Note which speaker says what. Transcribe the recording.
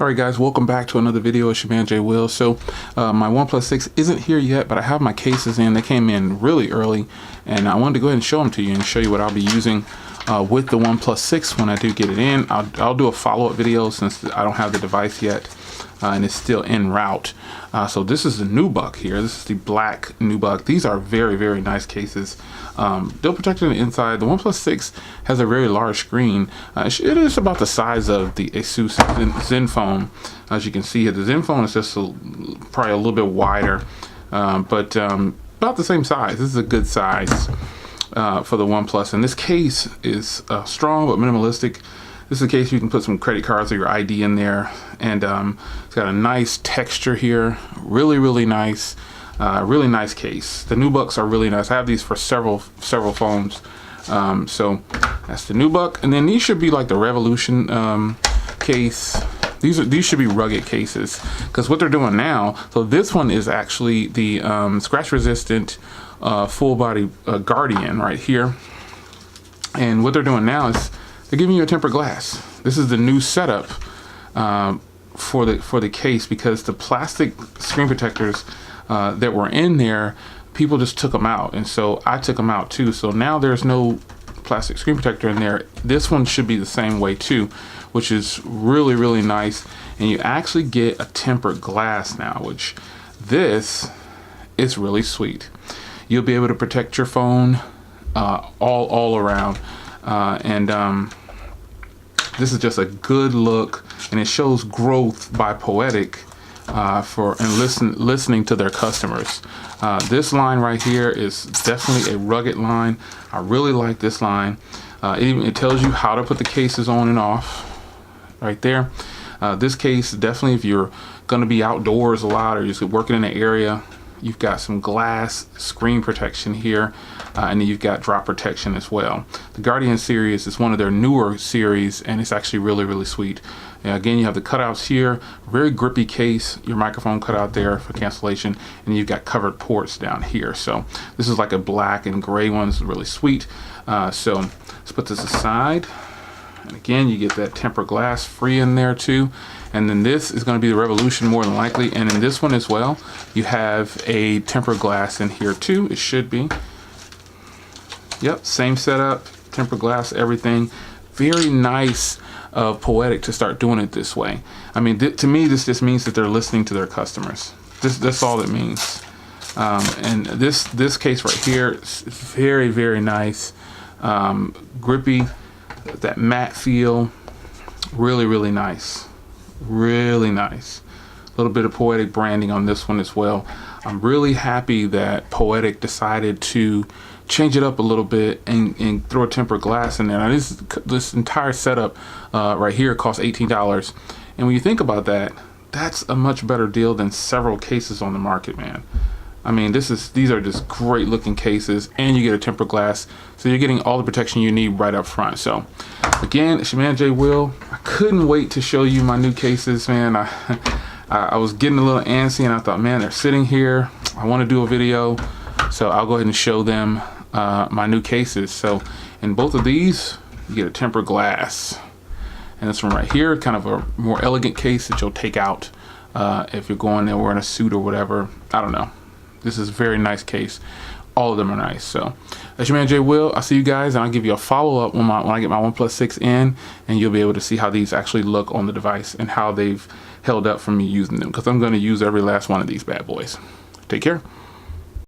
Speaker 1: Alright guys, welcome back to another video. It's your man Jay Will. So my OnePlus 6 isn't here yet, but I have my cases in. They came in really early and I wanted to go ahead and show them to you and show you what I'll be using with the OnePlus 6 when I do get it in. I'll do a follow-up video since I don't have the device yet and it's still en route. So this is the Nubuck here. This is the black Nubuck. These are very, very nice cases. They'll protect on the inside. The OnePlus 6 has a very large screen. It is about the size of the Asus Zenfone. As you can see here, the Zenfone is just probably a little bit wider, but about the same size. This is a good size for the OnePlus. And this case is strong but minimalistic. This is a case you can put some credit cards or your ID in there, and it's got a nice texture here. Really, really nice. Really nice case. The Nubucks are really nice. I have these for several phones. So that's the Nubuck, and then these should be like the Revolution case. These should be rugged cases, because what they're doing now. So this one is actually the scratch-resistant full body Guardian right here, and what they're doing now is they're giving you a tempered glass. This is the new setup for the case, because the plastic screen protectors that were in there, people just took them out, and so I took them out too. So now there's no plastic screen protector in there. This one should be the same way too, which is really, really nice. And you actually get a tempered glass now, which this is really sweet. You'll be able to protect your phone all around, and this is just a good look, and it shows growth by Poetic listening to their customers. This line right here is definitely a rugged line. I really like this line. It tells you how to put the cases on and off right there. This case, definitely if you're going to be outdoors a lot or you're working in an area, you've got some glass screen protection here, and then you've got drop protection as well. The Guardian series is one of their newer series, and it's actually really, really sweet. Again, you have the cutouts here, very grippy case, your microphone cut out there for cancellation, and you've got covered ports down here. So this is like a black and gray one. It's really sweet. So let's put this aside. And again, you get that tempered glass free in there too. And then this is going to be the Revolution more than likely. And in this one as well, you have a tempered glass in here too. It should be. Yep, same setup, tempered glass, everything. Very nice of Poetic to start doing it this way. I mean, to me, this just means that they're listening to their customers. That's all it means. And this case right here is very, very nice. Grippy, that matte feel. Really, really nice. Really nice. A little bit of Poetic branding on this one as well. I'm really happy that Poetic decided to change it up a little bit and throw a tempered glass in there. Now this entire setup right here costs $18, and when you think about that, that's a much better deal than several cases on the market, man. I mean, these are just great looking cases, and you get a tempered glass, so you're getting all the protection you need right up front. So again, it's your man Jay Will. I couldn't wait to show you my new cases, man. I was getting a little antsy, and I thought, man, they're sitting here, I want to do a video, so I'll go ahead and show them my new cases. So in both of these, you get a tempered glass, and this one right here, kind of a more elegant case that you'll take out if you're going there wearing a suit or whatever. I don't know. This is a very nice case. All of them are nice. So that's your man Jay Will. I'll see you guys, and I'll give you a follow-up when I get my OnePlus 6 in, and you'll be able to see how these actually look on the device and how they've held up from me using them, because I'm going to use every last one of these bad boys. Take care.